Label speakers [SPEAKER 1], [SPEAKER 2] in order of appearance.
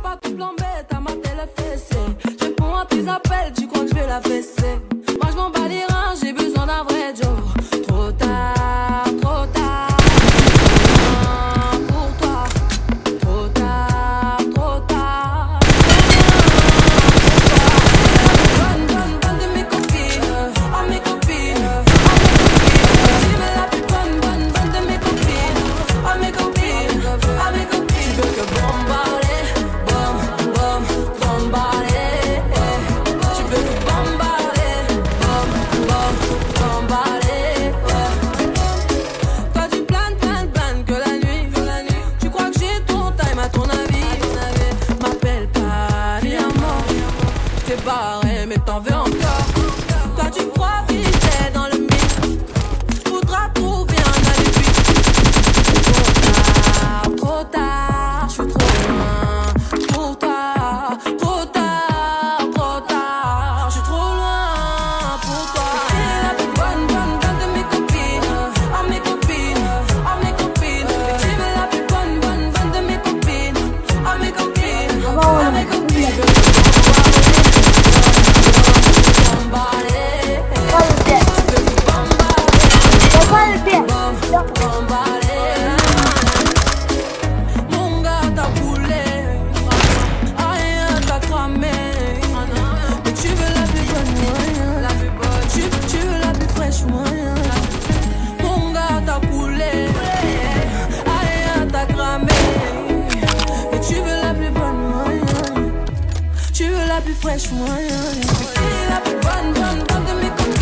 [SPEAKER 1] pas tout flambé, t'as maté les fessées. Je réponds à tes appels, tu crois que je vais la fesser. Moi je m'en bats les reins, j'ai besoin d'un vrai Joe. Trop tard, trop tard. Pour toi, trop tard, trop tard. Bonne de mes copines, à mes copines, à mes copines. Tu veux la plus bonne de mes copines, à mes copines, à mes copines. Tu veux que bombarder, bombarder. Tu veux que bombarder, bombarder. Toi tu planes que la nuit. Tu crois que j'ai ton time à ton avis. M'appelle pas, viens moi. T'es barré mais t'en veux encore. Toi tu crois viser dans le mille. Faudra trouver un alibi. Trop tard, je suis trop loin pour toi. Trop tard, je suis trop loin pour toi. Tu es la plus bonne de mes copines, à mes copines, à mes copines. Tu es la plus bonne de mes copines, à mes copines, à mes copines. Mon gars t'a coulé, rien t'a cramé. Mais tu veux la plus bonne moyen, tu veux la plus fraîche moyen. Mon gars t'a coulé, rien t'a cramé. Mais tu veux la plus bonne moyen, tu veux la plus fraîche moyen. Tu es la plus bonne de mes copines.